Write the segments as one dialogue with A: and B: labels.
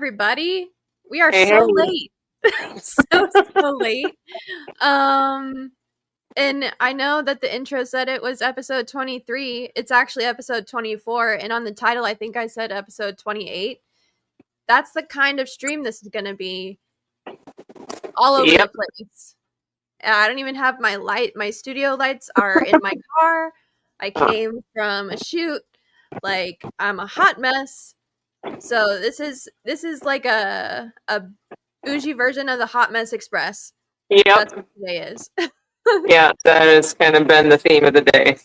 A: everybody. We are
B: Hey,
A: so late. So late. Um and I know that the intro said it was episode 23. It's actually episode 24, and on the title I think I said episode 28. That's the kind of stream this is going to be, all over the
B: yep,
A: place. I don't even have my studio lights are in my car. I came from a shoot. Like, I'm a hot mess. So this is like a bougie version of the Hot Mess Express. That's
B: yep,
A: what today is.
B: yeah, that has kind of been the theme of the day.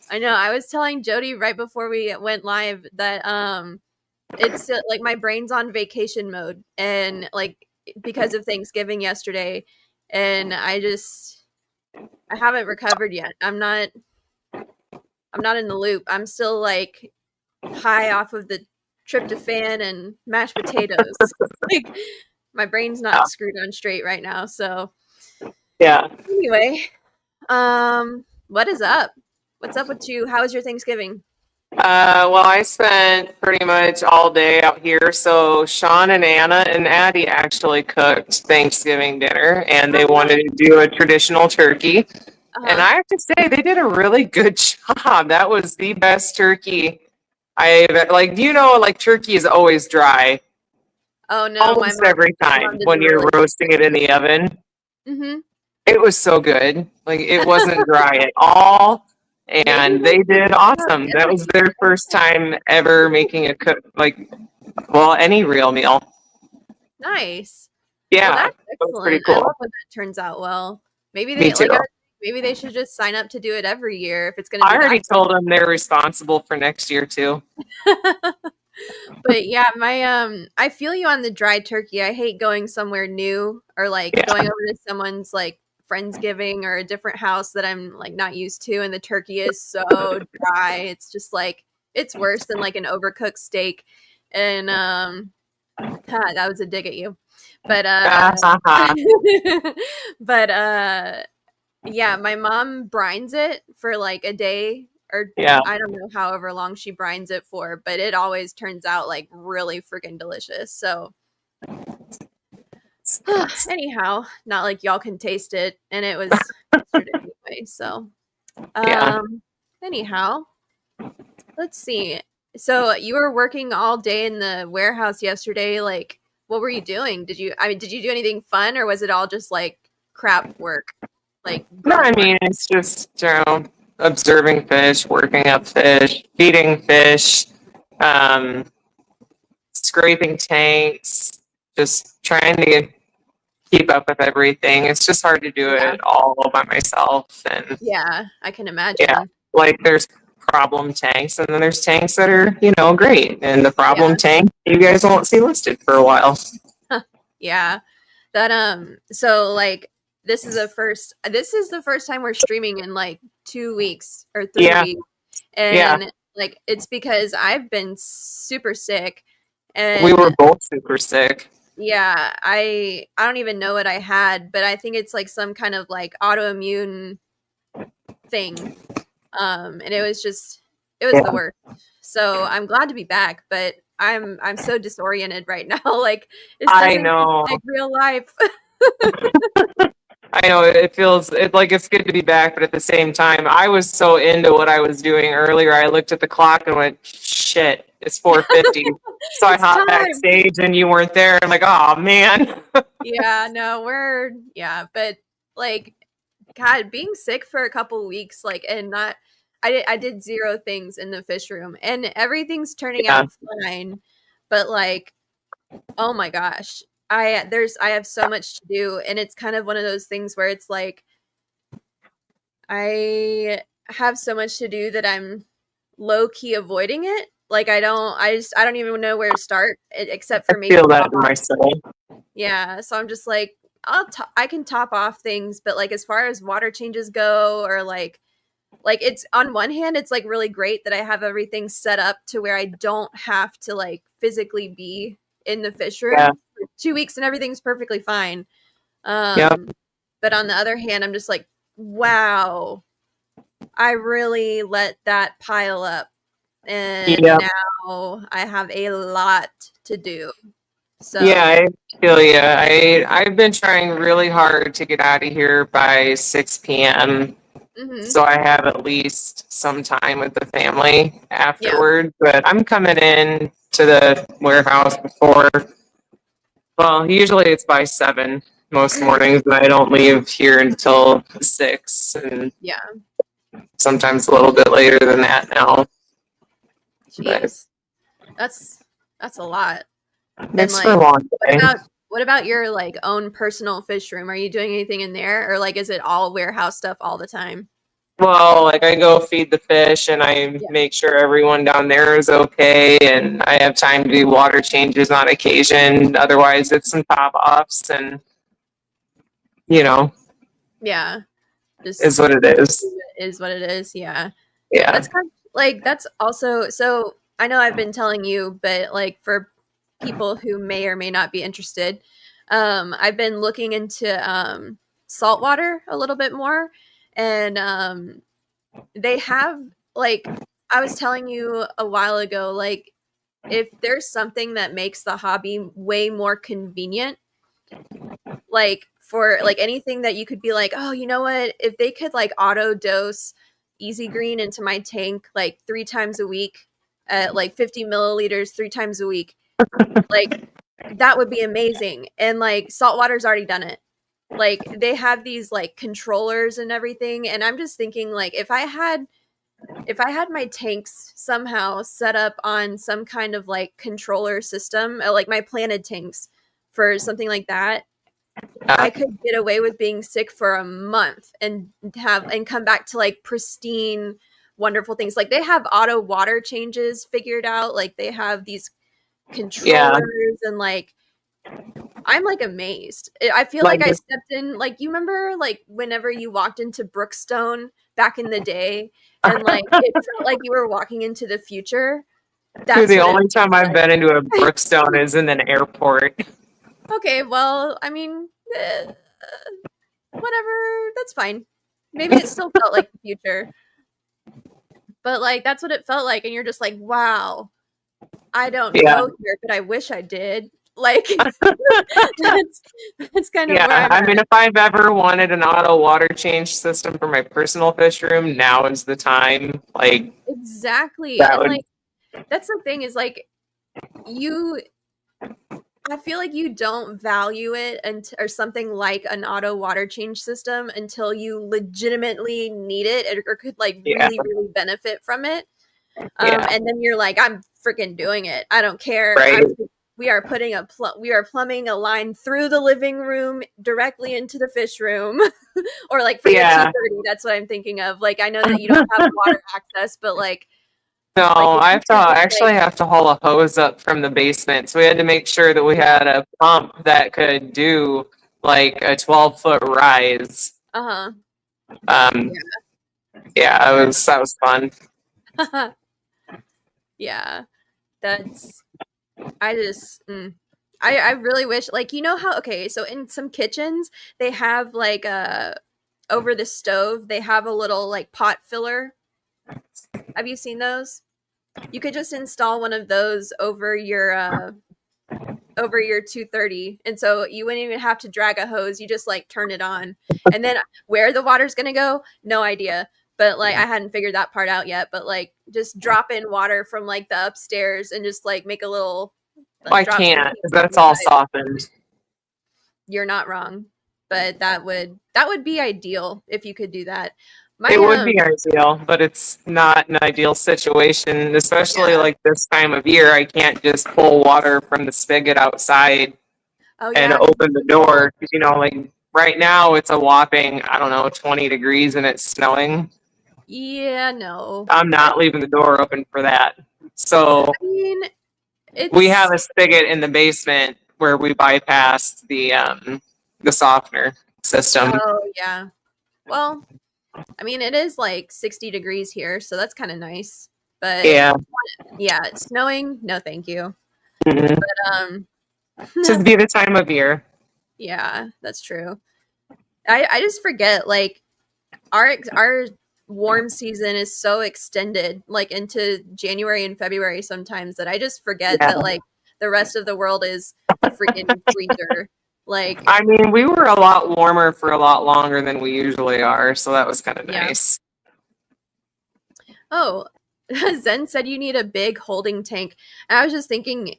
A: I know. I was telling Jody right before we went live that it's like my brain's on vacation mode, and like because of Thanksgiving yesterday, and I haven't recovered yet. I'm not in the loop. I'm still like high off of the tryptophan and mashed potatoes. Like, my brain's
B: Yeah,
A: not screwed on straight right now. So
B: yeah.
A: anyway, what is up? What's up with you? How was your Thanksgiving?
B: Well, I spent pretty much all day out here. So Sean and Anna and Addie actually cooked Thanksgiving dinner, and they
A: Oh,
B: wanted to do a traditional turkey. And
A: uh-huh.
B: I have to say, they did a really good job. That was the best turkey I like. Like turkey is always dry,
A: Oh no,
B: almost every
A: my
B: time
A: mom did a
B: when you're
A: really
B: roasting it in the oven.
A: mm-hmm.
B: It was so good. Like it wasn't dry at all.
A: Maybe
B: And
A: they
B: they
A: should
B: did
A: start
B: awesome. That was
A: every
B: their first time ever making a cook well, any real meal.
A: nice. Well,
B: Yeah,
A: that's
B: that was pretty
A: excellent. I love
B: cool.
A: when that turns out well. Maybe
B: Me
A: they
B: too.
A: like maybe they should just sign up to do it every year if it's going to
B: I
A: be that
B: already told them they're responsible for next year too.
A: good. But yeah, my I feel you on the dry turkey. I hate going somewhere new or like
B: Yeah.
A: going over to someone's like friendsgiving or a different house that I'm like not used to, and the turkey is so dry. It's just like it's worse than like an overcooked steak. And that was a dig at you. But but yeah, my mom brines it for like a day, or
B: Yeah.
A: I don't know however long she brines it for, but it always turns out like really freaking delicious. So anyhow, not like y'all can taste it, and it was yesterday anyway. So
B: Yeah.
A: anyhow, let's see. So you were working all day in the warehouse yesterday. Like, what were you doing? Did you do anything fun, or was it all just like crap work, like
B: No,
A: grunt
B: I
A: work?
B: mean it's just observing fish, working up fish, feeding fish, um, scraping tanks, just trying to keep up with everything. It's just hard to do
A: Yeah,
B: it all by myself. And
A: yeah, I can
B: yeah,
A: imagine.
B: like there's problem tanks, and then there's tanks that are, great. And the
A: Yeah.
B: problem tank you guys won't see listed for a while.
A: Yeah. That so like this is the first time we're streaming in like 2 weeks or 3
B: Yeah,
A: weeks.
B: yeah.
A: And like it's because I've been super sick,
B: We were
A: and
B: both super sick.
A: yeah, I don't even know what I had, but I think it's like some kind of like autoimmune thing. And it was the
B: Yeah,
A: worst. So I'm glad to be back, but I'm so disoriented right now. Like, this
B: I
A: doesn't feel
B: know.
A: like real life.
B: I know it feels like it's good to be back, but at the same time, I was so into what I was doing earlier. I looked at the clock and went, "Shit, it's 4:50." So I
A: It's
B: hopped
A: time.
B: backstage, and you weren't there. I'm like, "Oh man."
A: Yeah, no, but like, God, being sick for a couple weeks, like, and not, I did zero things in the fish room, and everything's turning
B: Yeah,
A: out fine, but like, oh my gosh, I have so much to do, and it's kind of one of those things where it's like I have so much to do that I'm low key avoiding it. Like, I don't even know where to start, except
B: I
A: for maybe
B: feel that
A: top
B: in my
A: off.
B: soul.
A: Yeah, so I'm just like, I can top off things, but like as far as water changes go, or like it's on one hand, it's like really great that I have everything set up to where I don't have to like physically be in the fish
B: Yeah,
A: room for 2 weeks and everything's perfectly fine.
B: yep,
A: But on the other hand, I'm just like, wow, I really let that pile up, and
B: yep.
A: now I have a lot to do. So,
B: Yeah, I feel you. I've been trying really hard to get out of here by 6 p.m.
A: mhm.
B: so I have at least some time with the family
A: Yeah.
B: afterward. But I'm coming in to the warehouse before. Well, usually it's by 7 most mornings, but I don't leave here until 6, and
A: Yeah.
B: sometimes a little bit later than that now. But
A: Jeez. That's that's a lot. And
B: it's for a
A: like,
B: long
A: what
B: day.
A: about what about your like own personal fish room? Are you doing anything in there, or like is it all warehouse stuff all the time?
B: Well, like I go feed the fish and I
A: Yeah.
B: make sure everyone down there is okay, and I have time to do water changes on occasion. Otherwise, it's some top offs, and you know,
A: Yeah.
B: is
A: Just
B: what it is.
A: is what it is. Yeah.
B: Yeah.
A: That's kind of like that's also so I know I've been telling you, but like for people who may or may not be interested, I've been looking into saltwater a little bit more, and they have like I was telling you a while ago, like if there's something that makes the hobby way more convenient, like for like anything that you could be like, oh, you know what? If they could like auto dose Easy Green into my tank like 3 times a week at like 50 milliliters 3 times a week, like that would be amazing. And like saltwater's already done it. Like they have these like controllers and everything. And I'm just thinking like if I had my tanks somehow set up on some kind of like controller system, like my planted tanks for something like that,
B: Uh,
A: I could get away with being sick for a month and have and come back to like pristine, wonderful things. Like they have auto water changes figured out. Like they have these
B: yeah.
A: controllers and like I'm like amazed. I feel
B: Like
A: like I stepped in like you remember like whenever you walked into Brookstone back in the day and like it felt like you were walking into the future. That's
B: the
A: what it
B: only time
A: feels
B: I've been into a
A: like.
B: Brookstone is in an airport.
A: Okay, well, I mean, whatever, that's fine. Maybe it still felt like the future, but like that's what it felt like, and you're just like, wow, I don't
B: Yeah.
A: go here, but I wish I did. Like that's that's kind of
B: Yeah.
A: where I'm
B: I mean,
A: at.
B: if I've ever wanted an auto water change system for my personal fish room, now is the time. Like,
A: Exactly.
B: that
A: And
B: would,
A: like that's the thing is like you I feel like you don't value it or something like an auto water change system until you legitimately need it or could like
B: yeah.
A: really benefit from it.
B: Yeah.
A: And then you're like, I'm freaking doing it. I don't care.
B: Right.
A: We are putting we are plumbing a line through the living room directly into the fish room, or like for your
B: Yeah.
A: 230. That's what I'm thinking of. Like I know that you don't have water access, but like
B: No,
A: if
B: I
A: you
B: have to
A: could just
B: actually have to haul a hose up from the basement. So we had to make sure that we
A: yeah,
B: had a pump that could do like a 12-foot rise.
A: uh
B: Um, yeah, that was fun.
A: huh, yeah. That's I just I really wish like you know how okay so in some kitchens they have like over the stove they have a little like pot filler. Have you seen those? You could just install one of those over your 230 and so you wouldn't even have to drag a hose, you just like turn it on. And then where the water's going to go, no idea. But like I hadn't figured that part out yet, but like just drop in water from like the upstairs and just like make a little like
B: I
A: drop some
B: can't,
A: heat
B: 'cause
A: on
B: that's
A: the
B: all
A: side.
B: softened.
A: You're not wrong. But that would be ideal if you could do that. My
B: It would be ideal, but it's not an ideal situation, especially
A: yeah.
B: like this time of year. I can't just pull water from the spigot outside
A: Oh
B: and
A: yeah, 'cause
B: open the
A: it's cold.
B: door. 'Cause, like right now it's a whopping, I don't know, 20 degrees and it's snowing.
A: Yeah, no.
B: I'm not leaving the door open for that. So
A: I mean,
B: we have
A: it's
B: a spigot in the basement where we bypassed the softener system.
A: oh yeah. Well, I mean, it is like 60 degrees here, so that's kind of nice. But
B: Yeah.
A: yeah, it's snowing. No, thank you.
B: Mhm.
A: But
B: Just be the time of year.
A: yeah, that's true. I just forget like our warm season is so extended like into January and February sometimes that I just forget
B: Yeah.
A: that like the rest of the world is the freaking freezer. Like,
B: I mean, we were a lot warmer for a lot longer than we usually are, so that was kind of
A: yeah.
B: nice.
A: Oh, Zen said you need a big holding tank. And I was just thinking,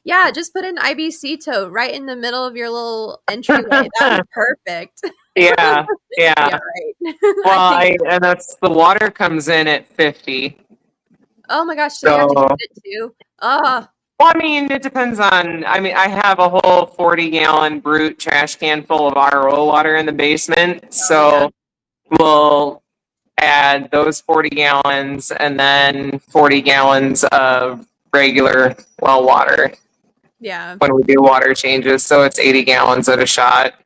A: yeah, just put an IBC tote right in the middle of your little entryway. That'd be perfect.
B: Yeah, yeah.
A: Yeah, right.
B: Well,
A: think,
B: and that's the water comes in at 50.
A: oh my gosh, so you have to
B: So,
A: get it too. Oh,
B: well, I mean, it depends on. I mean, I have a whole 40-gallon brute trash can full of RO water in the basement,
A: oh yeah.
B: so we'll add those 40 gallons and then 40 gallons of regular well water
A: Yeah.
B: when we do water changes. So it's 80 gallons at a shot for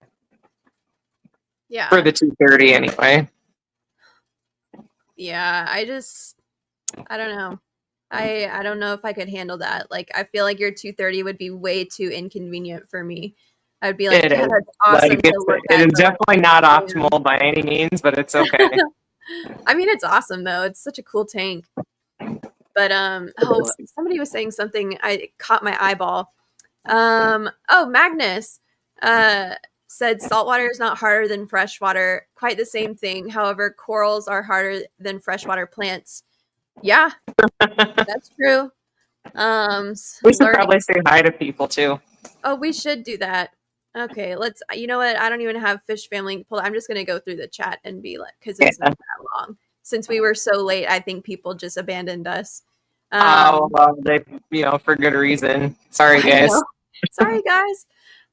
A: Yeah.
B: the 230 anyway.
A: Yeah. I don't know. I don't know if I could handle that. Like, I feel like your 230 would be way too inconvenient for me. I'd be like,
B: It
A: yeah,
B: is.
A: that's
B: Like,
A: awesome to look
B: it
A: at.
B: is
A: But
B: definitely not
A: like,
B: optimal by any means, but it's okay.
A: I mean, it's awesome though. It's such a cool tank. But oh, somebody was saying something. I caught my eyeball. Oh, Magnus said saltwater is not harder than freshwater. Quite the same thing. However, corals are harder than freshwater plants. Yeah, that's true.
B: We should
A: Learning.
B: probably say hi to people too.
A: Oh, we should do that. Okay, let's. You know what? I don't even have fish family pulled. I'm just gonna go through the chat and be like, because it's
B: Yeah.
A: not that long. Since we were so late, I think people just abandoned us.
B: Oh, well, they, for good reason. Sorry,
A: I
B: guys.
A: know. Sorry, guys.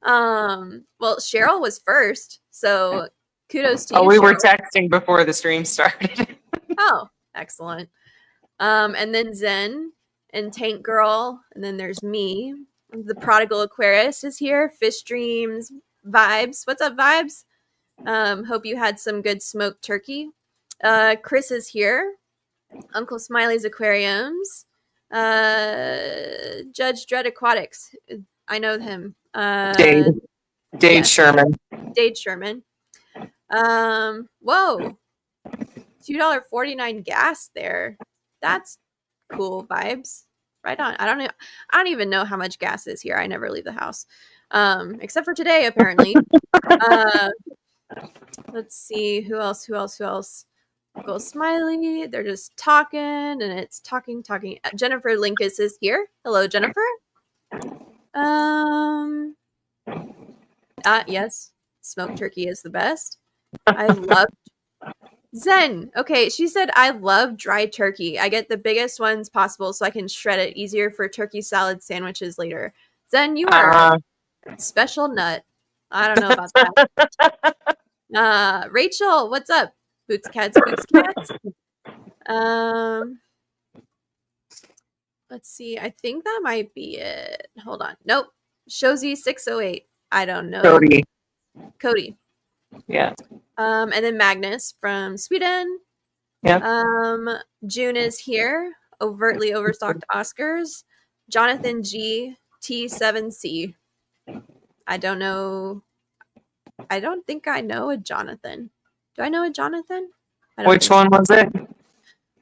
A: Well, Cheryl was first, so kudos to
B: Oh,
A: you,
B: we were
A: Cheryl.
B: texting before the stream started.
A: Oh, excellent. And then Zen and Tank Girl, and then there's me. The Prodigal Aquarist is here. Fish Dreams, Vibes. What's up, Vibes? Hope you had some good smoked turkey. Chris is here. Uncle Smiley's Aquariums. Judge Dread Aquatics. I know him.
B: Dade
A: yes,
B: Sherman.
A: Dade Sherman. Whoa. $2.49 gas there. That's cool vibes. Right on. I don't even know how much gas is here. I never leave the house. Except for today, apparently. Let's see. Who else? Uncle Smiley. They're just talking and it's talking. Jennifer Linkus is here. Hello, Jennifer. Yes. Smoked turkey is the best. I love Zen. Okay, she said I love dry turkey. I get the biggest ones possible so I can shred it easier for turkey salad sandwiches later. Zen, you are a special nut. I don't know about that. Rachel, what's up? Boots cats. Let's see. I think that might be it. Hold on. Nope. Shozy 608. I don't know. Cody.
B: Yeah.
A: And then Magnus from Sweden.
B: Yeah.
A: June is here. Overtly overstocked Oscars. Jonathan G. T7C. I don't know. I don't think I know a Jonathan. Do I know a Jonathan?
B: Which one was it?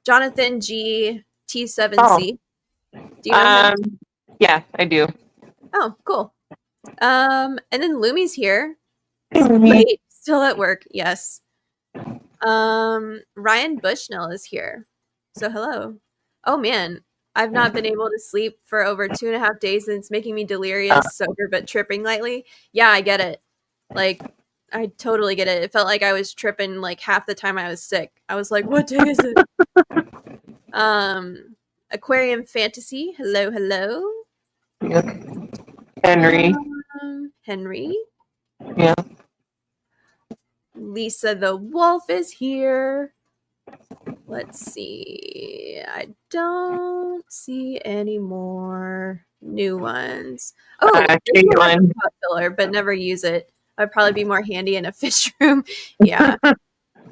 A: Jonathan G. T7C. Do you know him?
B: Yeah, I do.
A: Oh, cool. And then Lumi's here. Wait, still at work. Yes. Ryan Bushnell is here. So hello. Oh man, I've not been able to sleep for over 2.5 days and it's making me delirious, sober, but tripping lightly. Yeah, I get it. Like, I totally get it. It felt like I was tripping like half the time I was sick. I was like, what day is it? Aquarium Fantasy. Hello.
B: Yeah. Henry.
A: Henry.
B: Yeah.
A: Lisa the Wolf is here. Let's see. I don't see any more new ones. Oh,
B: Caitlin.
A: Filler, but never use it. I'd probably be more handy in a fish room. Yeah.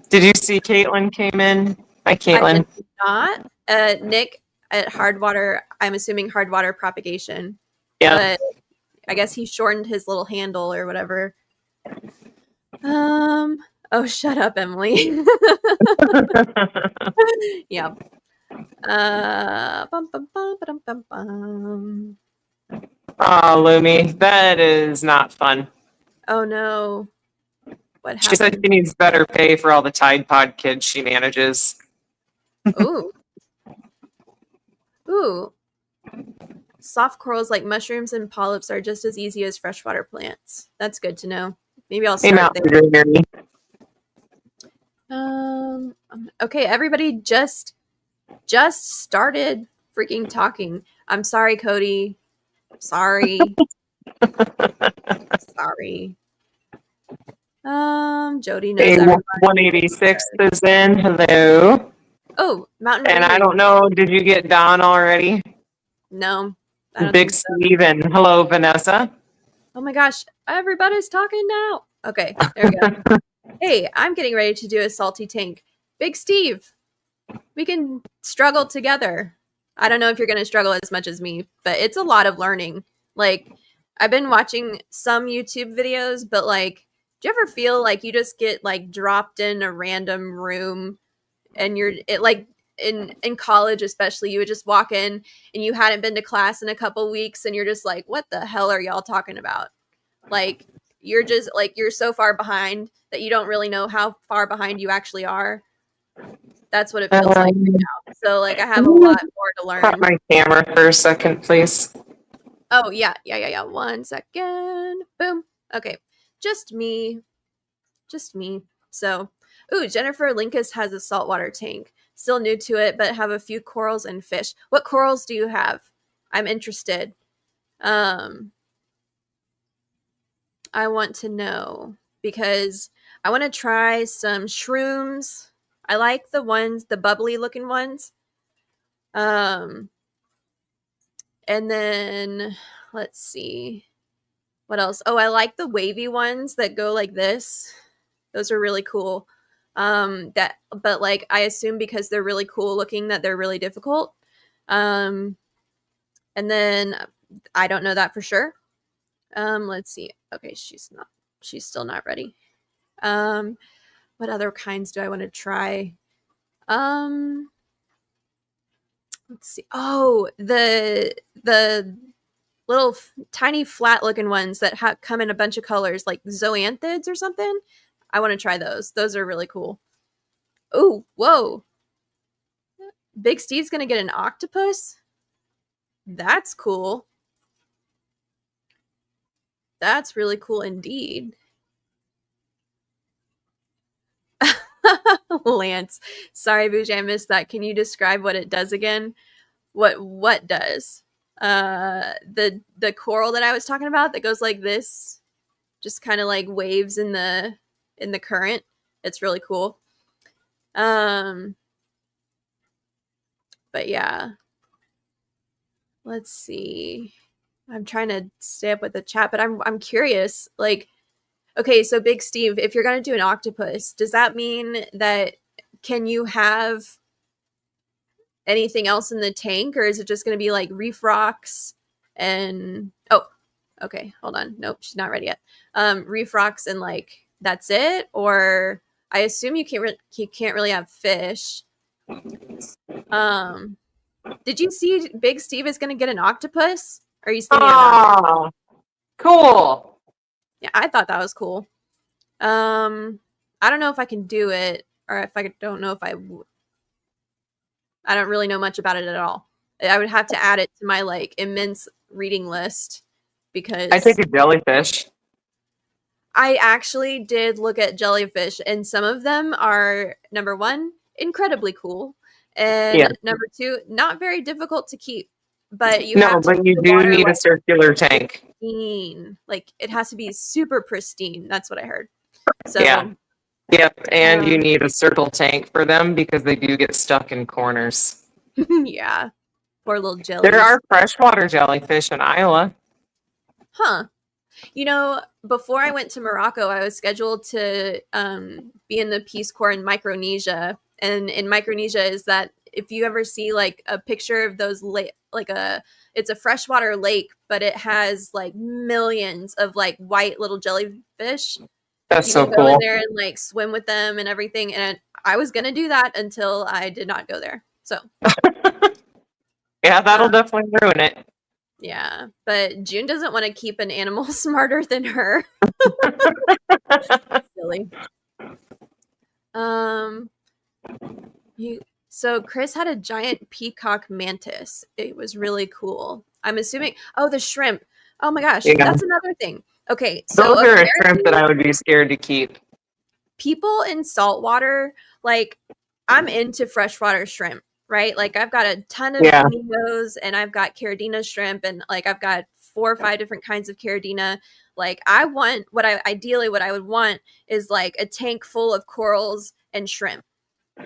B: Did you see Caitlin came in? Hi, Caitlin.
A: I did not. Nick at Hardwater. I'm assuming Hardwater Propagation.
B: Yeah.
A: But I guess he shortened his little handle or whatever. Oh, shut up, Emily. Yeah.
B: Oh, Lumi, that is not fun.
A: Oh no. What
B: She said
A: happened?
B: she needs better pay for all the Tide Pod kids she manages.
A: Ooh. Ooh. Soft corals like mushrooms and polyps are just as easy as freshwater plants. That's good to know. Maybe I'll
B: Hey,
A: start
B: Mountain
A: there.
B: Greenery.
A: Okay, everybody just started freaking talking. I'm sorry, Cody. Sorry. Sorry. Jody knows
B: Hey,
A: everybody.
B: 186 is in. Hello.
A: Oh, Mountain
B: And I
A: Greenery.
B: don't know, did you get Don already?
A: No, I don't
B: Big
A: think so.
B: Steven. Hello, Vanessa.
A: Oh my gosh, everybody's talking now. Okay, there we go. Hey, I'm getting ready to do a salty tank. Big Steve, we can struggle together. I don't know if you're going to struggle as much as me, but it's a lot of learning. Like, I've been watching some YouTube videos, but like, do you ever feel like you just get like dropped in a random room and like in college especially, you would just walk in and you hadn't been to class in a couple weeks and you're just like, what the hell are y'all talking about? Like, you're just like, you're so far behind that you don't really know how far behind you actually are. That's what it feels like right
B: Um,
A: now. So like, I have
B: can
A: a
B: you
A: lot more to
B: cut
A: learn.
B: my camera for a second, please?
A: Oh yeah. 1 second. Boom. Okay, just me. So, ooh, Jennifer Linkus has a saltwater tank. Still new to it, but have a few corals and fish. What corals do you have? I'm interested. I want to know because I want to try some shrooms. I like the bubbly looking ones. Um, and then let's see what else. Oh, I like the wavy ones that go like this. Those are really cool. But like I assume because they're really cool looking that they're really difficult. Um, and then I don't know that for sure. Let's see. Okay, she's still not ready. Um, what other kinds do I want to try? Um, let's see. Oh, the little tiny flat looking ones that come in a bunch of colors, like zoanthids or something. I want to try those. Those are really cool. Oh, whoa! Big Steve's gonna get an octopus. That's cool. That's really cool indeed. Lance, sorry, Bougie, I missed that. Can you describe what it does again? What does? The coral that I was talking about that goes like this, just kind of like waves in the current. It's really cool. Um, but yeah, let's see. I'm trying to stay up with the chat, but I'm curious. Like, okay, so Big Steve, if you're gonna do an octopus, does that mean that can you have anything else in the tank, or is it just gonna be like reef rocks and oh, okay, hold on. Nope, she's not ready yet. Reef rocks and like that's it, or I assume you can't really have fish. Um, did you see Big Steve is gonna get an octopus? Or are you thinking about it?
B: Oh, cool.
A: Yeah, I thought that was cool. I don't know if I can do it, or if I don't know if I don't really know much about it at all. I would have to add it to my like immense reading list
B: I take
A: because
B: a jellyfish.
A: I actually did look at jellyfish, and some of them are number one, incredibly cool,
B: Yeah.
A: and number two, not very difficult to keep. But you
B: No,
A: have to
B: but
A: keep
B: you
A: the
B: do
A: water
B: need a
A: like
B: circular tank.
A: pristine. Like it has to be super pristine. That's what I heard.
B: Yeah.
A: So,
B: Yep. And you
A: um,
B: need a circle tank for them because they do get stuck in corners.
A: yeah, poor little
B: There
A: jellies.
B: are freshwater jellyfish in Iowa.
A: Huh. You know, before I went to Morocco, I was scheduled to be in the Peace Corps in Micronesia. And in Micronesia is that if you ever see like a picture of those it's a freshwater lake, but it has like millions of like white little jellyfish.
B: That's
A: You
B: so
A: can go in
B: cool.
A: there and like swim with them and everything. And I was gonna do that until I did not go there. So
B: Yeah,
A: uh,
B: that'll definitely ruin it.
A: Yeah, but June doesn't want to keep an animal smarter than her. Silly. Um, you. So Chris had a giant peacock mantis. It was really cool. I'm assuming. Oh, the shrimp. Oh my gosh,
B: Yeah.
A: that's another thing. Okay, so
B: Those are a shrimp that
A: apparently
B: I would be scared to keep.
A: people in saltwater, like I'm into freshwater shrimp, right? Like I've got a ton of
B: Yeah.
A: amigos and I've got Caradina shrimp and like I've got 4 or 5 different kinds of Caradina. Like I want what I would want is like a tank full of corals and shrimp,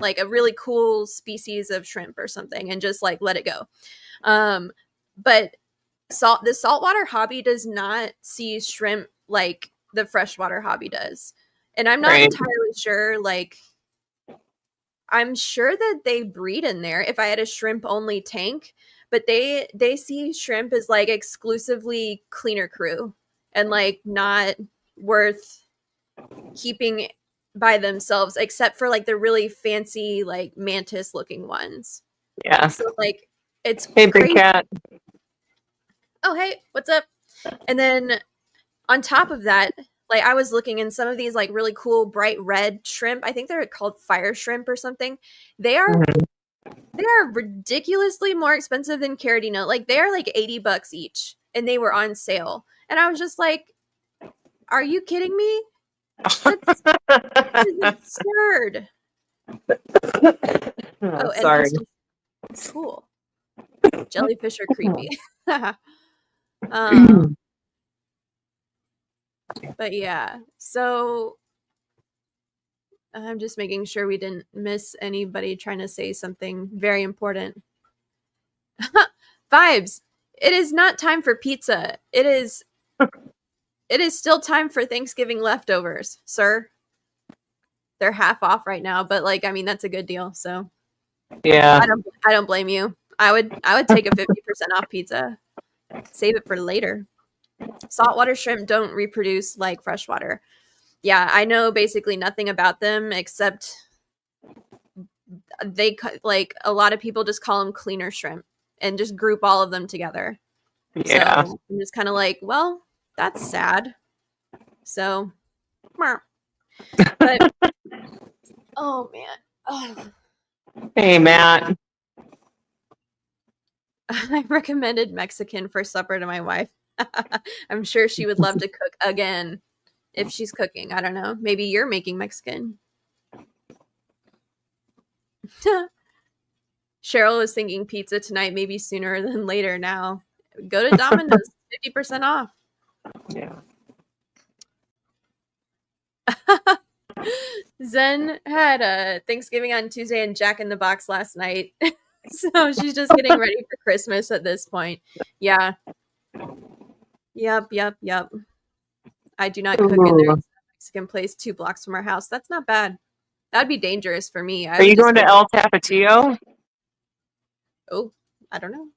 A: like a really cool species of shrimp or something, and just like let it go. But the saltwater hobby does not see shrimp like the freshwater hobby does. And I'm not
B: Right.
A: entirely sure, like I'm sure that they breed in there if I had a shrimp only tank, but they see shrimp as like exclusively cleaner crew and like not worth keeping by themselves except for like the really fancy like mantis looking ones.
B: Yeah.
A: So like it's
B: Hey, big
A: crazy.
B: cat.
A: Oh, hey, what's up? And then on top of that, like I was looking in some of these like really cool bright red shrimp. I think they're called fire shrimp or something. They are
B: Mhm.
A: they are ridiculously more expensive than Caradina. Like they are like $80 each and they were on sale. And I was just like, are you kidding me? That's This is absurd.
B: Oh,
A: Oh, and
B: sorry.
A: also cool. Jellyfish are creepy. um, but yeah. So I'm just making sure we didn't miss anybody trying to say something very important. Vibes. It is not time for pizza. It is still time for Thanksgiving leftovers, sir. They're half off right now, but like I mean that's a good deal. So
B: Yeah.
A: I don't blame you. I would take a 50% off pizza. Save it for later. Saltwater shrimp don't reproduce like freshwater. Yeah, I know basically nothing about them except like a lot of people just call them cleaner shrimp and just group all of them together.
B: Yeah.
A: So I'm just kind of like, well, that's sad. So, but oh man, oh,
B: Hey, Matt.
A: I recommended Mexican for supper to my wife. I'm sure she would love to cook again if she's cooking. I don't know. Maybe you're making Mexican. Cheryl was thinking pizza tonight, maybe sooner than later now. Go to Domino's, 50% off.
B: Yeah.
A: Zen had a Thanksgiving on Tuesday and Jack in the Box last night. So she's just getting ready for Christmas at this point. Yeah. Yep. I do not cook, and there's
B: Ooh.
A: a Mexican place 2 blocks from our house. That's not bad. That'd be dangerous for me. I
B: Are
A: would
B: you
A: just
B: going to
A: go,
B: El Tapatio?
A: oh, I don't know.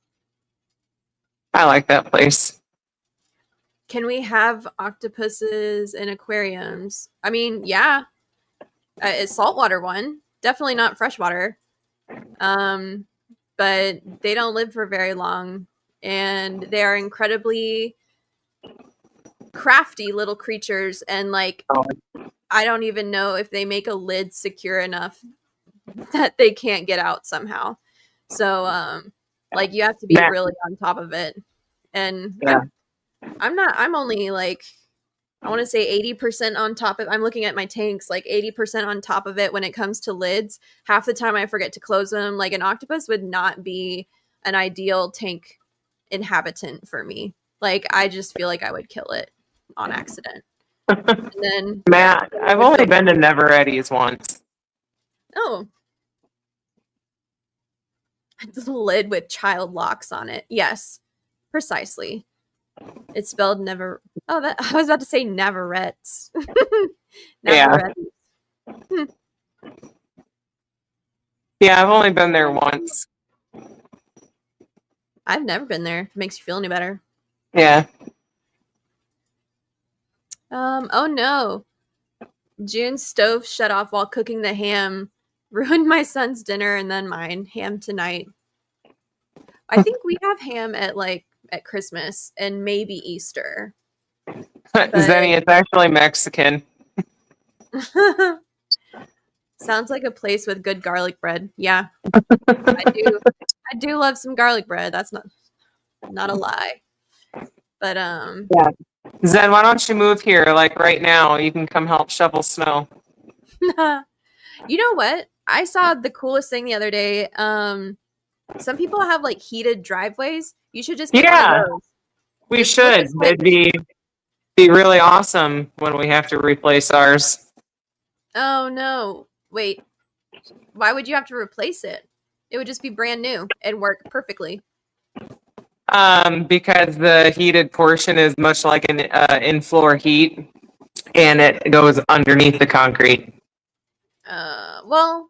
B: I like that place.
A: Can we have octopuses in aquariums? I mean, yeah, it's saltwater one, definitely not freshwater. Um, but they don't live for very long, and they are incredibly crafty little creatures. And like,
B: Oh,
A: I don't even know if they make a lid secure enough that they can't get out somehow. So, like, you have to be
B: Matt.
A: really on top of it. And
B: Yeah.
A: I'm only like I want to say 80% on top of I'm looking at my tanks like 80% on top of it when it comes to lids. Half the time I forget to close them. Like an octopus would not be an ideal tank inhabitant for me. Like I just feel like I would kill it on accident. And then
B: Matt,
A: I
B: I've
A: would
B: only
A: feel
B: been to Never Eddie's once.
A: oh, it's a lid with child locks on it. Yes, precisely. It's spelled never. Oh, that I was about to say Neverettes.
B: Yeah.
A: Neverettes. Hmm.
B: Yeah, I've only been there once.
A: I've never been there. If it makes you feel any better.
B: Yeah.
A: Oh no. June's stove shut off while cooking the ham. Ruined my son's dinner and then mine. Ham tonight. I think we have ham at like at Christmas and maybe Easter.
B: Zenny, it's actually Mexican.
A: Sounds like a place with good garlic bread. Yeah, I do love some garlic bread. That's not a lie. But
B: Yeah. Zen, why don't you move here like right now? You can come help shovel snow.
A: you know what? I saw the coolest thing the other day. Some people have like heated driveways. You should just get one of
B: Yeah,
A: those.
B: we
A: Just flip
B: should.
A: a switch.
B: It'd be really awesome when we have to replace ours.
A: Oh no. Wait. Why would you have to replace it? It would just be brand new and work perfectly.
B: Because the heated portion is much like an in-floor heat, and it goes underneath the concrete.
A: Well,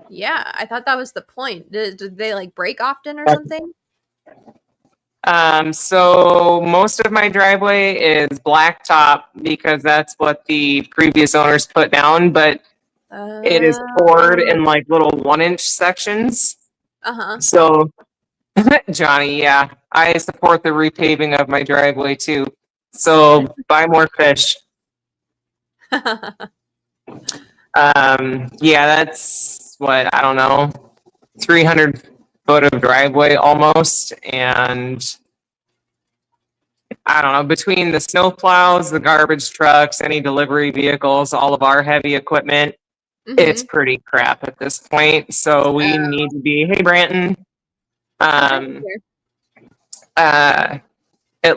A: yeah, I thought that was the point. Did they like break often or something?
B: So most of my driveway is blacktop because that's what the previous owners put down, but it is poured in like little 1-inch sections.
A: Uh-huh.
B: So, Johnny, yeah, I support the repaving of my driveway too. So buy more fish. Yeah, that's what, I don't know, 300 foot of driveway almost, and I don't know, between the snow plows, the garbage trucks, any delivery vehicles, all of our heavy equipment, it's pretty crap at this point. So we need to be, hey Branton, um, at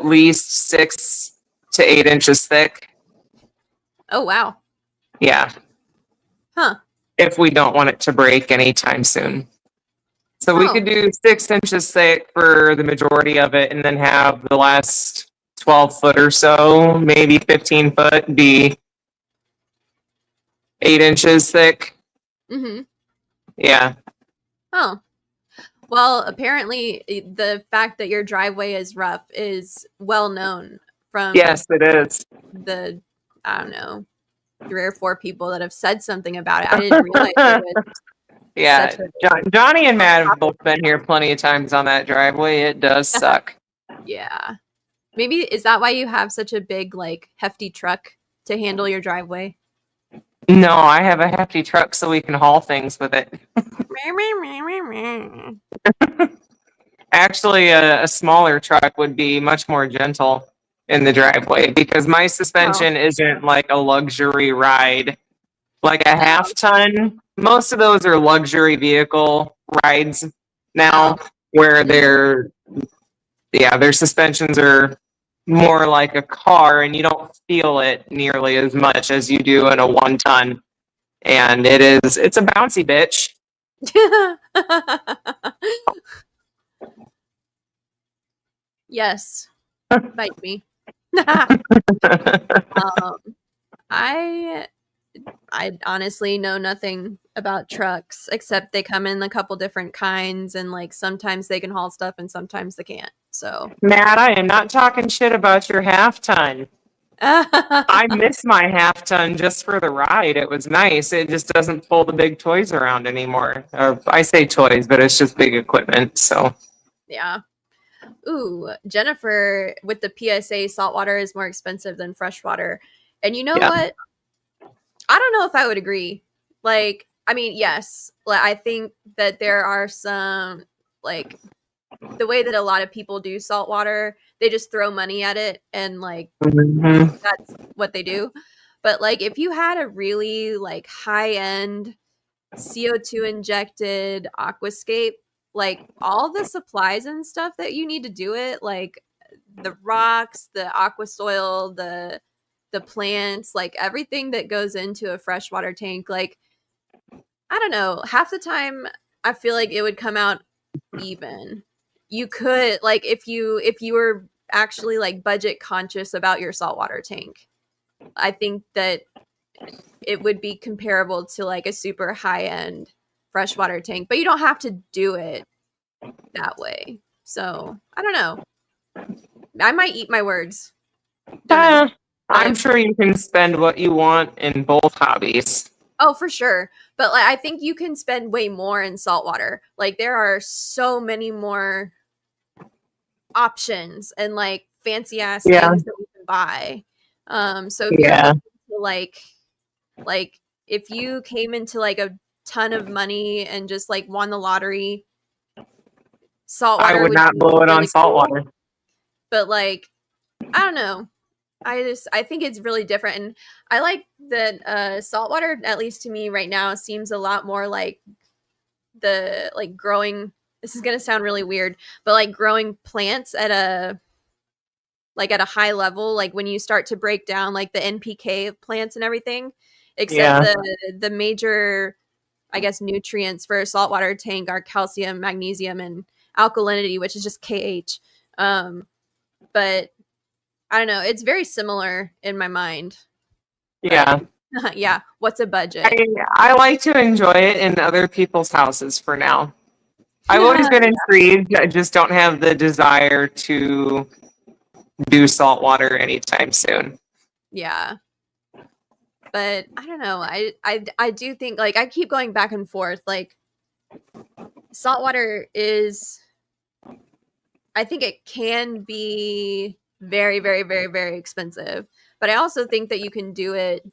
B: least 6 to 8 inches thick.
A: Oh wow.
B: Yeah.
A: Huh.
B: If we don't want it to break anytime soon. So we could do 6 inches thick for the majority of it and then have the last 12 foot or so, maybe 15 foot, be 8 inches thick.
A: Mm-hmm.
B: Yeah.
A: Oh. Well, apparently the fact that your driveway is rough is well known from
B: Yes, it is.
A: the, I don't know, 3 or 4 people that have said something about it. I didn't realize it was
B: Yeah,
A: such a
B: Johnny and Matt have both been here plenty of times on that driveway. It does suck.
A: yeah. Maybe is that why you have such a big, like, hefty truck to handle your driveway?
B: No, I have a hefty truck so we can haul things with it. Actually, a smaller truck would be much more gentle in the driveway because my suspension isn't like a luxury ride. Like a half ton, most of those are luxury vehicle rides now where their suspensions are more like a car and you don't feel it nearly as much as you do in a 1 ton. And it's a bouncy bitch.
A: Yes. Bite me. I honestly know nothing about trucks except they come in a couple different kinds and like sometimes they can haul stuff and sometimes they can't. So
B: Matt, I am not talking shit about your half ton. I miss my half ton just for the ride. It was nice. It just doesn't pull the big toys around anymore. Or I say toys, but it's just big equipment. So
A: yeah. Ooh, Jennifer with the PSA, saltwater is more expensive than freshwater. And you know what? I don't know if I would agree. Like, I mean, yes, like, I think that there are some, like, the way that a lot of people do saltwater, they just throw money at it and, like, that's what they do. But, like, if you had a really, like, high-end CO2 injected aquascape, like, all the supplies and stuff that you need to do it, like, the rocks, the aqua soil, the plants, like everything that goes into a freshwater tank, like I don't know, half the time I feel like it would come out even. You could like if you were actually like budget conscious about your saltwater tank. I think that it would be comparable to like a super high end freshwater tank, but you don't have to do it that way. So, I don't know. I might eat my words. Don't know.
B: I'm sure you can spend what you want in both hobbies.
A: Oh, for sure. But like I think you can spend way more in saltwater. Like there are so many more options and like fancy ass
B: Yeah.
A: things that we can buy. So if you're
B: Yeah.
A: looking to like if you came into like a ton of money and just like won the lottery,
B: I
A: saltwater
B: would
A: would
B: not
A: be
B: blow it on
A: really
B: salt
A: cool.
B: water.
A: But like, I don't know. I think it's really different, and I like that saltwater, at least to me right now, seems a lot more like the like growing. This is gonna sound really weird, but like growing plants at a high level, like when you start to break down like the NPK of plants and everything, except
B: Yeah.
A: the major, I guess, nutrients for a saltwater tank are calcium, magnesium, and alkalinity, which is just KH. But I don't know, it's very similar in my mind. But
B: Yeah.
A: yeah, what's a budget?
B: I, I like to enjoy it in other people's houses for now. I've always been intrigued. I just don't have the desire to do salt water anytime soon.
A: Yeah. But I don't know. I do think like I keep going back and forth. Like saltwater is, I think it can be very, very, very, very expensive. But I also think that you can do it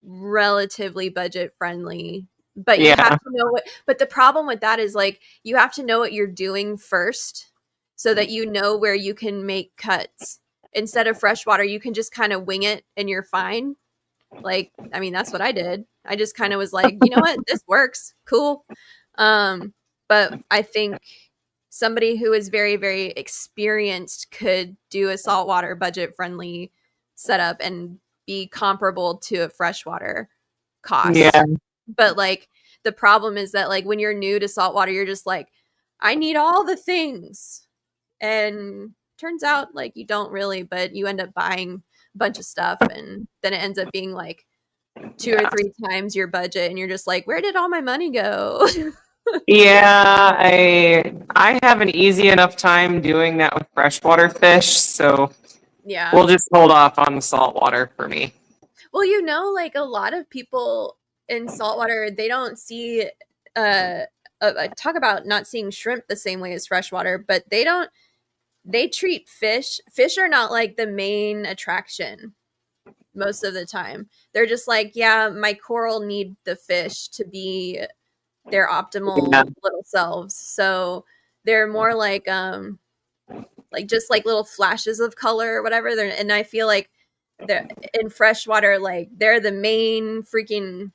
A: relatively budget friendly. But you have
B: Yeah.
A: to know what, but the problem with that is like you have to know what you're doing first so that you know where you can make cuts. Instead of freshwater, you can just kind of wing it and you're fine. Like, I mean, that's what I did. I just kind of was like, you know what, this works, cool. But I think somebody who is very, very experienced could do a saltwater budget friendly setup and be comparable to a freshwater
B: Yeah.
A: cost. But like the problem is that like when you're new to saltwater, you're just like, I need all the things. And turns out like you don't really, but you end up buying a bunch of stuff and then it ends up being like two or
B: Yeah.
A: three times your budget and you're just like, where did all my money go?
B: Yeah, I have an easy enough time doing that with freshwater fish, so
A: Yeah.
B: we'll just hold off on the saltwater for me.
A: Well, you know, like a lot of people in saltwater, they don't see talk about not seeing shrimp the same way as freshwater, but they treat fish are not like the main attraction most of the time. They're just like, yeah, my coral need the fish to be their
B: Yeah.
A: optimal little selves. So they're more like just like little flashes of color or whatever. And I feel like they're in freshwater, like they're the main freaking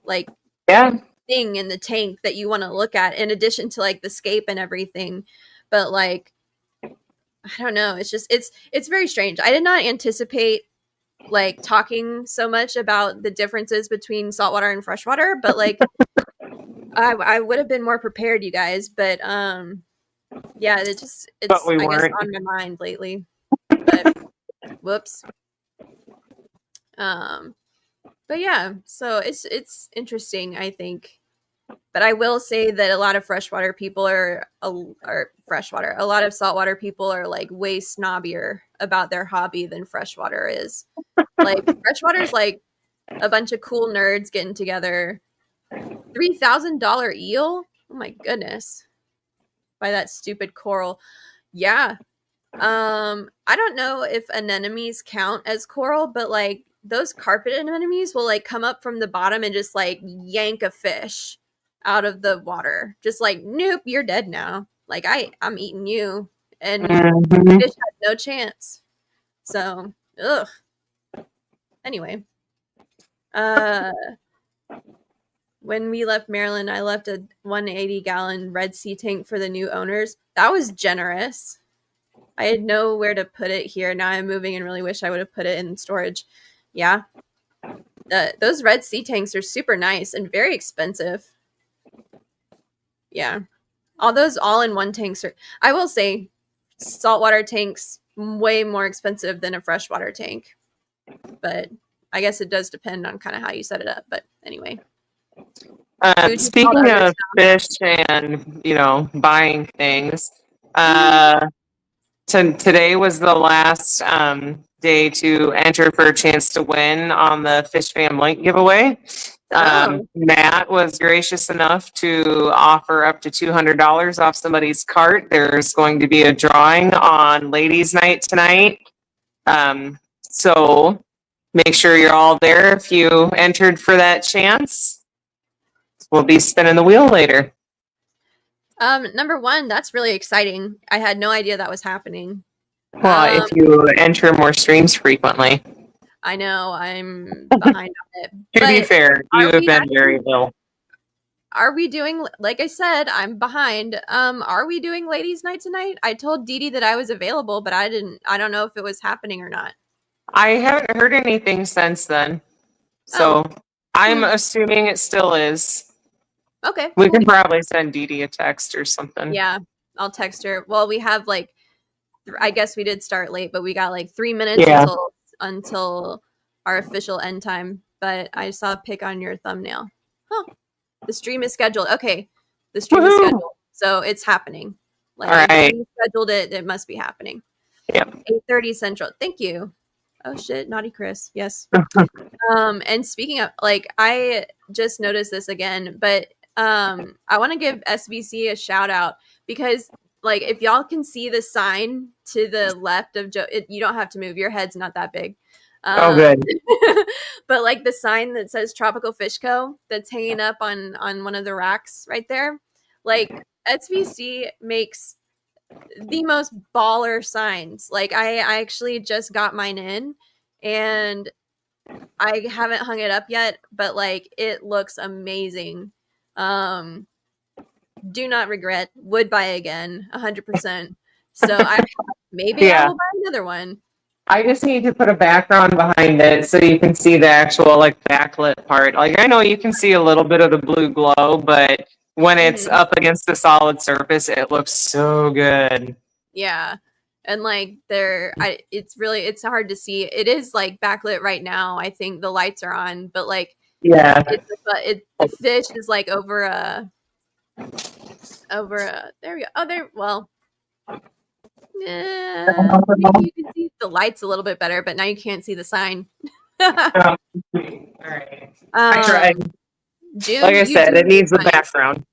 A: like
B: Yeah.
A: thing in the tank that you want to look at in addition to like the scape and everything. But like I don't know, it's just it's very strange. I did not anticipate like talking so much about the differences between saltwater and freshwater, but like I would have been more prepared, you guys. But yeah,
B: But
A: it's
B: we
A: I guess
B: weren't.
A: on my mind lately. But whoops. Um, but yeah, so it's interesting, I think. But I will say that a lot of freshwater people are freshwater. A lot of saltwater people are like way snobbier about their hobby than freshwater is. Like freshwater is like a bunch of cool nerds getting together. $3,000 eel? Oh my goodness. By that stupid coral. Yeah. I don't know if anemones count as coral, but like those carpet anemones will like come up from the bottom and just like yank a fish out of the water. Just like, nope, you're dead now. Like I'm eating you. And
B: Mhm.
A: fish had no chance. So, ugh. Anyway, uh when we left Maryland, I left a 180-gallon Red Sea tank for the new owners. That was generous. I had nowhere to put it here. Now I'm moving and really wish I would have put it in storage. Yeah. Those Red Sea tanks are super nice and very expensive. Yeah. All those all in one tanks are, I will say, saltwater tanks way more expensive than a freshwater tank. But I guess it does depend on kind of how you set it up. But anyway. Food just all the
B: Speaking
A: other
B: of
A: stuff.
B: fish and buying things,
A: Mhm.
B: today was the last day to enter for a chance to win on the Fish Fam Link giveaway.
A: Oh,
B: Matt was gracious enough to offer up to $200 off somebody's cart. There's going to be a drawing on ladies' night tonight. So make sure you're all there if you entered for that chance. We'll be spinning the wheel later.
A: number one, that's really exciting. I had no idea that was happening.
B: Well, if you enter more streams frequently.
A: I know I'm behind on it.
B: To be
A: But
B: fair, you
A: are
B: have
A: we
B: been
A: actually,
B: very ill.
A: are we doing, like I said, I'm behind. Are we doing ladies' night tonight? I told Dee Dee that I was available, but I don't know if it was happening or not.
B: I haven't heard anything since then.
A: Oh.
B: So I'm assuming it still is.
A: Okay.
B: We
A: Cool.
B: can probably send Dee Dee a text or something.
A: Yeah, I'll text her. Well, we have like, I guess we did start late, but we got like 3 minutes until our official end time. But I saw a pic on your thumbnail. Huh. The stream is scheduled. Okay, the stream is scheduled, so it's happening. Like,
B: all right.
A: we scheduled it. It must be happening.
B: Yep.
A: 8:30 Central. Thank you. Oh shit, naughty Chris. Yes. And speaking of, like, I just noticed this again, but I want to give SBC a shout out because, like, if y'all can see the sign to the left of Joe, you don't have to move. Your head's not that big.
B: Oh, good.
A: But like the sign that says Tropical Fish Co. that's hanging up on one of the racks right there, like SVC makes the most baller signs. Like I actually just got mine in, and I haven't hung it up yet, but like it looks amazing. Do not regret. Would buy again, 100%. So I will buy another one.
B: I just need to put a background behind it so you can see the actual like backlit part. Like I know you can see a little bit of the blue glow, but when it's up against the solid surface, it looks so good.
A: Yeah. And like it's hard to see. It is like backlit right now. I think the lights are on, but like the fish is like over a there we go. Oh, there. Well, maybe you can see the lights a little bit better, but now you can't see the sign.
B: All right. I tried.
A: June,
B: like I said, it needs the background.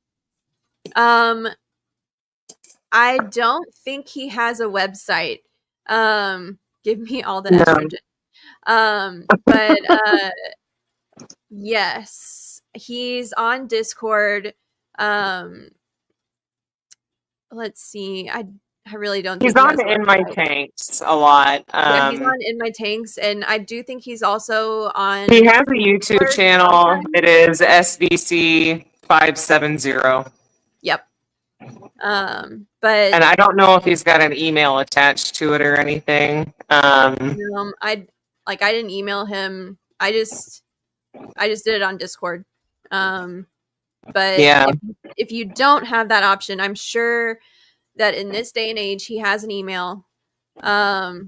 A: I don't think he has a website. Give me all the estrogen. But yes, he's on Discord. Let's see. I really don't
B: He's
A: think
B: on In My Tanks a lot.
A: Yeah, he's on In My Tanks, and I do think he's also on.
B: He has a YouTube channel. It is SVC 570.
A: Yep. But
B: and I don't know if he's got an email attached to it or anything.
A: I didn't email him. I just did it on Discord. But
B: yeah,
A: if you don't have that option, I'm sure that in this day and age he has an email. But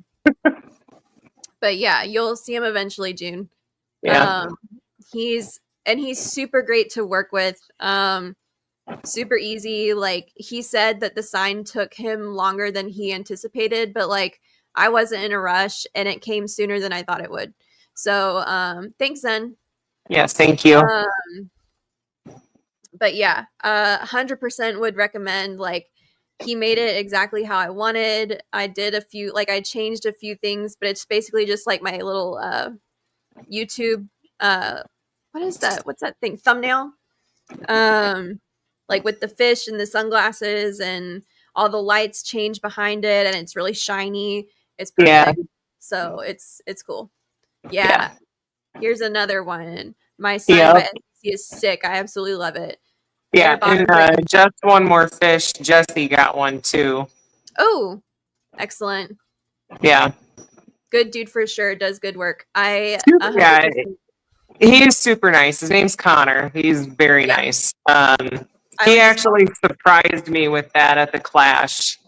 A: yeah, you'll see him eventually, June.
B: Yeah.
A: He's super great to work with. Super easy. Like he said that the sign took him longer than he anticipated, but like I wasn't in a rush and it came sooner than I thought it would. So thanks, Zen.
B: Yes, thank you.
A: But yeah, 100% would recommend. Like he made it exactly how I wanted. I did I changed a few things, but it's basically just like my little YouTube what is that? What's that thing? Thumbnail. Like with the fish and the sunglasses and all the lights change behind it and it's really shiny. It's perfect. Yeah. So it's cool. Yeah. Here's another one. My sign by SBC is sick. I absolutely love it.
B: Yeah, and just one more fish. Jesse got one too.
A: Oh, excellent.
B: Yeah.
A: Good dude for sure. Does good work.
B: He's super nice. His name's Connor. He's very nice. He actually surprised me with that at the Clash.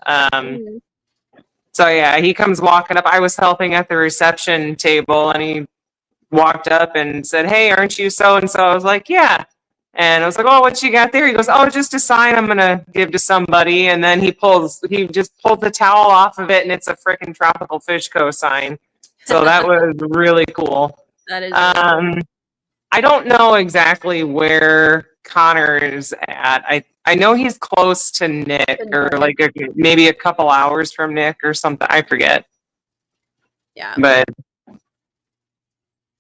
B: So yeah, he comes walking up. I was helping at the reception table and he walked up and said, "Hey, aren't you so-and-so?" I was like, "Yeah." And I was like, "Oh, what you got there?" He goes, "Oh, just a sign I'm going to give to somebody." And then he just pulled the towel off of it and it's a freaking Tropical Fish Co. sign. So that was really cool.
A: That is really cool.
B: I don't know exactly where Connor's at. I know he's close to Nick, or like maybe a couple hours from Nick or something. I forget.
A: Yeah.
B: But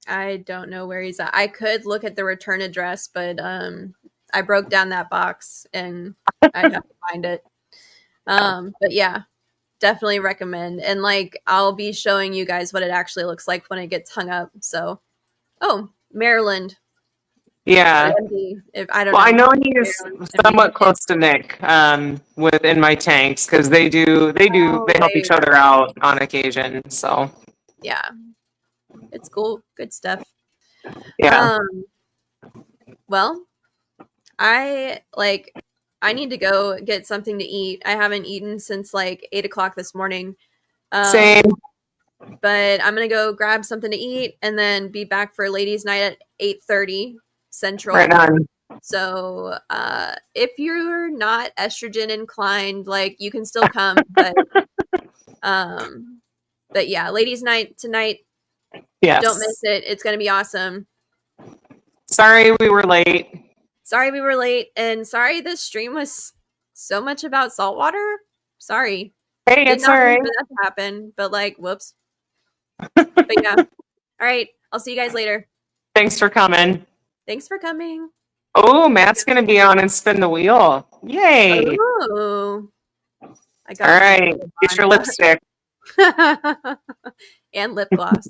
A: I don't know where he's at. I could look at the return address, but I broke down that box and I'd have to find it. But yeah, definitely recommend. And like I'll be showing you guys what it actually looks like when it gets hung up. So Maryland.
B: yeah.
A: If I don't
B: Well,
A: know.
B: I know he's somewhat close to Nick within my tanks because they help each other out on occasion. So
A: yeah, it's cool, good stuff.
B: yeah.
A: Well, I need to go get something to eat. I haven't eaten since like 8 o'clock this morning.
B: Same.
A: But I'm gonna go grab something to eat and then be back for ladies' night at 8:30 Central.
B: Right on.
A: So if you're not estrogen inclined, like you can still come, but yeah, ladies' night tonight.
B: Yes.
A: Don't miss it. It's gonna be awesome.
B: Sorry we were late.
A: And sorry this stream was so much about saltwater. Sorry.
B: Hey, it's all right.
A: Did not mean for that to happen, but like, whoops. But yeah. All right. I'll see you guys later.
B: Thanks for coming.
A: Thanks for coming.
B: Oh, Matt's gonna be on and spin the wheel. Yay!
A: Oh. I got
B: all right. Get your lipstick.
A: And lip gloss.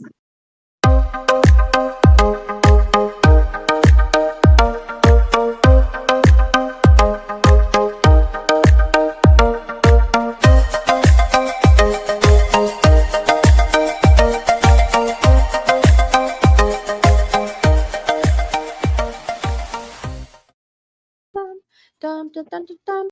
A: Dum, dum, dum, dum, dum.